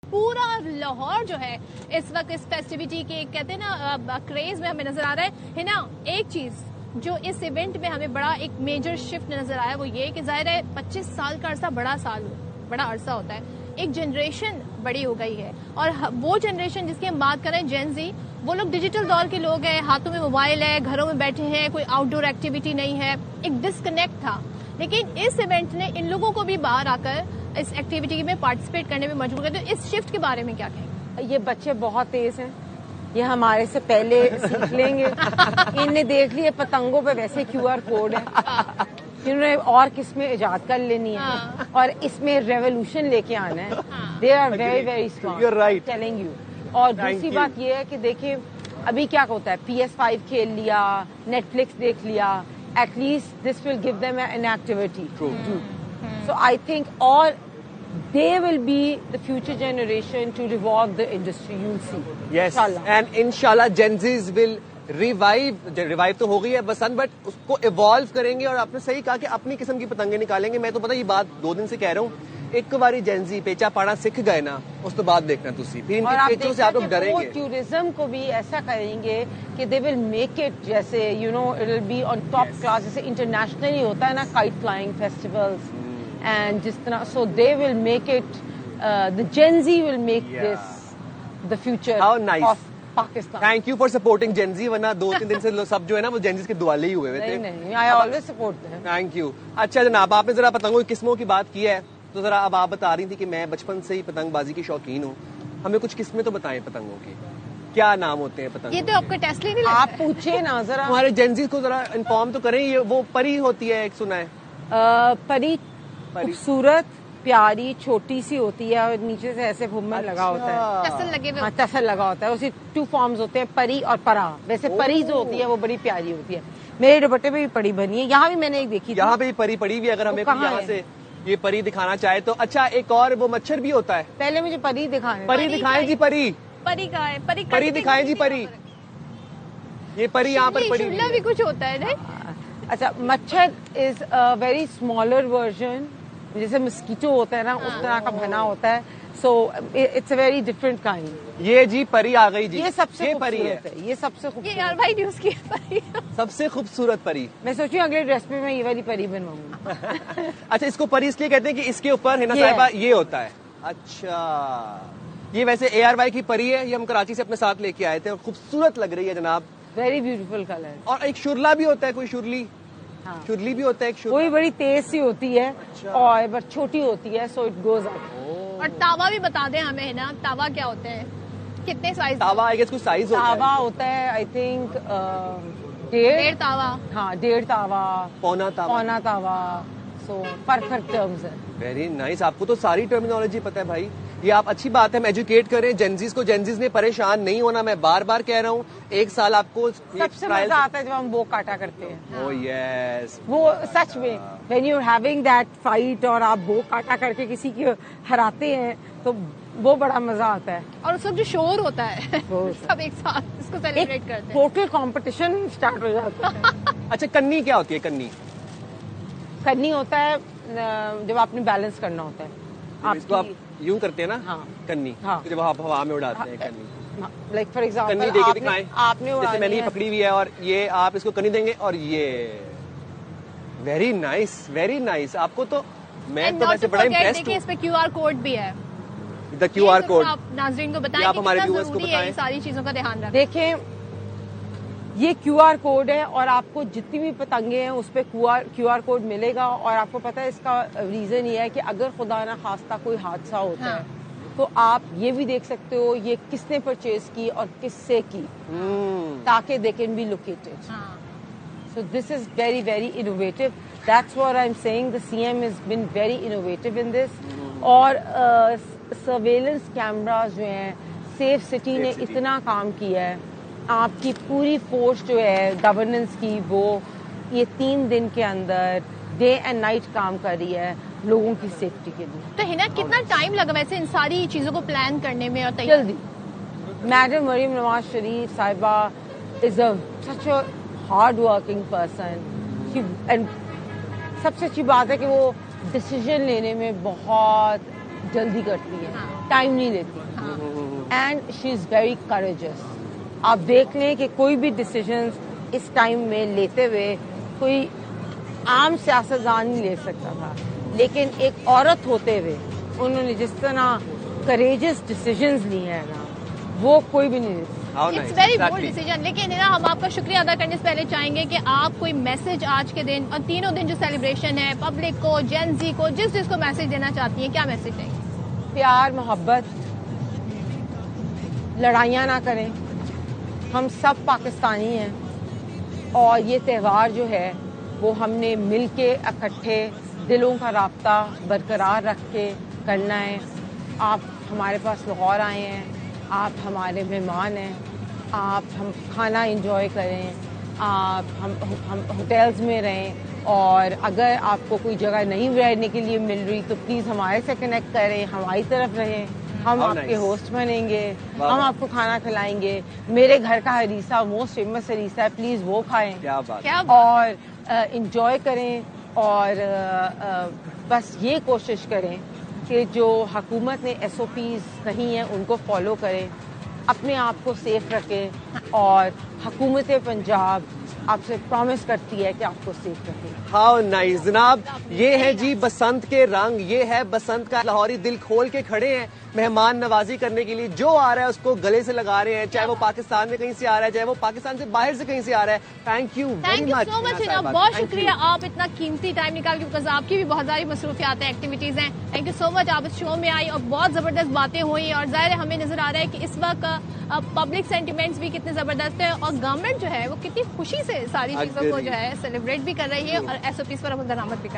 पूरा लाहौर जो है इस वक्त इस फेस्टिविटी के कहते हैं ना क्रेज में हमें नजर आ रहा है ना। एक चीज जो इस इवेंट में हमें बड़ा एक मेजर शिफ्ट नजर आया वो ये कि जाहिर है 25 साल का अरसा बड़ा अरसा होता है। एक जनरेशन बड़ी हो गई है और वो जनरेशन जिसकी हम बात कर रहे हैं जेन ज़ी, वो लोग डिजिटल दौर के लोग हैं, हाथों में मोबाइल है, घरों में बैठे हैं, कोई आउटडोर एक्टिविटी नहीं है, एक डिस्कनेक्ट था। लेकिन इस इवेंट ने इन लोगों को भी बाहर आकर इस एक्टिविटी में पार्टिसिपेट करने में मजबूर कर दिया। इस शिफ्ट के बारे में क्या कहेंगे? ये बच्चे बहुत तेज हैं, ये हमारे से पहले सीख लेंगे। इनने देख लिया पतंगों पे वैसे QR कोड है, इन्होंने और किसमें इजाद कर लेनी है और इसमें रेवोल्यूशन लेके आना है। They are very very smart, telling you. और दूसरी बात ये है कि देखिए अभी क्या होता है, PS5 खेल लिया, नेटफ्लिक्स देख लिया, at least this will give them an activity to do. So I think all they will be the future generation to revive the industry. You'll see. Yes, and inshallah Gen Zs will revive तो हो गई है बसंत, but उसको evolve करेंगे और आपने सही कहा कि अपनी किस्म की पतंगे निकालेंगे। मैं तो पता ये बात 2 दिन से कह रहा हूँ, एक बारी Gen Z पेचा पाना सीख गए ना, उस तो बाद देखना तुसी फिर इनके पेचों से आप लोग डरेंगे। टूरिज्म को भी ऐसा करेंगे कि दे विल मेक इट, जैसे you know it will be on top class, जैसे इंटरनेशनली होता है ना काइट फ्लाइंग फेस्टिवल्स and जिस तरह, so they will make it, the Gen Z will make this the future of Pakistan. Thank you for supporting Gen Z, वरना 2-3 दिन से सब जो है ना वो Gen Z के दुआले ही हुए थे। नहीं, I always support them. Thank you. अच्छा जनाब, आपने जरा पतंगों की किस्मों की बात की है, तो जरा अब आप बता रही थी कि मैं बचपन से ही पतंगबाजी की शौकीन हूँ, हमें कुछ किस्में तो बताएं पतंगों की, क्या नाम होते हैं पतंग? ये तो आपका टेस्ट नहीं लगता आप पूछे ना जरा, हमारे Gen Z को जरा इन्फॉर्म तो करें। ये वो परी होती है, एक सुना है परी, खूबसूरत प्यारी छोटी सी होती है और नीचे से ऐसे घुम्मन लगा होता है, टसल लगे हुए। हाँ, टसल लगा होता है। उसी 2 फॉर्म्स होते हैं, परी और परा। वैसे परी जो होती है वो बड़ी प्यारी होती है। मेरे दुपट्टे पे भी परी बनी है, यहाँ भी मैंने एक देखी थी। यहाँ पे भी परी पड़ी हुई, अगर हमें यहाँ से ये परी दिखाना चाहे तो। अच्छा, एक और वो मच्छर भी होता है। पहले मुझे परी दिखाएं। परी दिखाएं जी, परी का है, परी दिखाएं जी, परी। ये परी यहाँ पर पड़ी भी कुछ होता है नहीं? अच्छा, मच्छर is a very smaller version, जैसे मस्कीटो होता है ना उस तरह का बना होता है। So it's a very different kind. ये जी परी आ गई जी, ये सबसे परी है, ये सबसे खूबसूरत। यार भाई न्यूज़ की परी सबसे खूबसूरत परी। मैं सोची अगले ड्रेस पे मैं ये वाली परी बनवाऊंगी। अच्छा, इसको परी इसलिए कहते हैं कि इसके ऊपर है ना साहिबा ये होता है। अच्छा, ये वैसे ARY की परी है, ये हम कराची से अपने साथ लेके आए थे और खूबसूरत लग रही है जनाब, वेरी ब्यूटीफुल कलर। और एक शुरला भी होता है, कोई शुरली, हाँ, शुरली भी होता है, एक वही बड़ी तेज सी होती है। अच्छा। और बट छोटी होती है, सो इट गोज अप। और तावा भी बता दें हमें, है ना, तावा क्या होता है, कितने साइज? तावा आई गेस कुछ साइज होता है। तावा होता है आई थिंक 1.5 तावा। हाँ, 1.5 तावा, पौना तावा। सो परफेक्ट टर्म्स है। वेरी नाइस, आपको तो सारी टर्मिनोलॉजी पता है भाई, ये आप अच्छी बात है। हम एजुकेट करें जेनजीज को, जेनजीज ने परेशान नहीं होना, मैं बार बार कह रहा हूँ। 1 साल आपको सबसे मजा आता है जब हम वो काटा करते हैं। ओह यस, वो सच में when you are having that fight और आप वो काटा करके किसी की हराते हैं तो वो बड़ा मजा आता है। और उस वक्त जो शोर होता है सब एक साथ इसको सेलिब्रेट करते हैं, टोटल कंपटीशन स्टार्ट हो जाता है। अच्छा, कन्नी क्या होती है? कन्नी होता है जब आपने बैलेंस करना होता है। इसको आप यूं करते हैं ना? हाँ, कन्नी। हाँ, जब आप हवा में उड़ाते हैं कन्नी। लाइक फॉर एग्जांपल कन्नी देके दिखाएं, आपने जैसे मैंने ये पकड़ी हुई है और ये आप इसको कन्नी देंगे और ये वेरी नाइस। आपको तो मैं तो वैसे बड़ा इम्प्रेस्ड हूं। इस पे QR कोड भी है, द QR कोड। आप नाज़रीन को बताएं, आप हमारे व्यूअर्स को बताएं, सारी चीजों का ध्यान रखें। देखें, ये QR कोड है और आपको जितनी भी पतंगे हैं उस पे QR कोड मिलेगा। और आपको पता है इसका रीजन ये है कि अगर खुदा ना खास्ता कोई हादसा होता है तो आप ये भी देख सकते हो ये किसने परचेज की और किससे की, ताकि they can be located. So this is very very innovative, that's what I am saying, the CM has been very innovative in this। और सर्वेलेंस कैमरास जो हैं, सेफ सिटी ने इतना काम किया है, आपकी पूरी फोर्स जो है गवर्नेंस की, वो ये 3 दिन के अंदर डे एंड नाइट काम कर रही है लोगों की सेफ्टी के लिए। तो हिना कितना टाइम लगा वैसे इन सारी चीजों को प्लान करने में? और जल्दी। मैडम मरीम नवाज शरीफ साहिबा is such a hard working person, and सबसे अच्छी बात है कि वो डिसीजन लेने में बहुत जल्दी करती है, हाँ। टाइम नहीं लेती, and she is very courageous. आप देख लें कि कोई भी डिसीजन इस टाइम में लेते हुए कोई आम सियासतदान नहीं ले सकता था, लेकिन एक औरत होते हुए उन्होंने जिस तरह करेजियस डिसीजंस लिए हैं ना, वो कोई भी नहीं ले सकता। It's very bold decision. लेकिन ना हम आपका शुक्रिया अदा करने से पहले चाहेंगे कि आप कोई मैसेज आज के दिन और तीनों दिन जो सेलिब्रेशन है पब्लिक को, जेन जी को, जिसको मैसेज देना चाहती हैं, क्या मैसेज देंगे? प्यार, मोहब्बत, लड़ाइयाँ ना करें, हम सब पाकिस्तानी हैं और ये त्यौहार जो है वो हमने मिल के इकट्ठे दिलों का राब्ता बरकरार रख के करना है। आप हमारे पास लाहौर आए हैं, आप हमारे मेहमान हैं, आप हम खाना एंजॉय करें, आप हम होटल्स में रहें, और अगर आपको कोई जगह नहीं रहने के लिए मिल रही तो प्लीज़ हमारे से कनेक्ट करें, हमारी तरफ रहें, हम आपके होस्ट बनेंगे, हम आपको खाना खिलाएंगे। मेरे घर का हरीसा मोस्ट फेमस हरीसा है, प्लीज़ वो खाएं। क्या बात। और इंजॉय करें, और बस ये कोशिश करें कि जो हुकूमत ने SOPs कही हैं उनको फॉलो करें, अपने आप को सेफ रखें, और हुकूमत पंजाब आपसे प्रॉमिस करती है कि आपको सेफ रखें। हाउ नाइस जनाब, ये है जी बसंत के रंग, ये है बसंत का। लाहौरी दिल खोल के खड़े हैं मेहमान नवाजी करने के लिए, जो आ रहा है उसको गले से लगा रहे हैं, चाहे वो पाकिस्तान में कहीं से आ रहा है, चाहे वो पाकिस्तान से बाहर से कहीं से आ रहा है। Thank you very much, so much Hina, बहुत शुक्रिया, आप इतना कीमती टाइम निकाल के, बिकॉज आपकी भी बहुत सारी मसरूफियात हैं, एक्टिविटीज हैं। थैंक यू सो मच, आप इस शो में आई और बहुत जबरदस्त बातें हुई, और जाहिर है हमें नजर आ रहा है कि इस वक्त पब्लिक सेंटिमेंट्स भी कितने जबरदस्त है, और गवर्नमेंट जो है वो कितनी खुशी से सारी चीजों को जो है सेलिब्रेट भी कर रही है, और SOPs पर अमल दरामद भी कर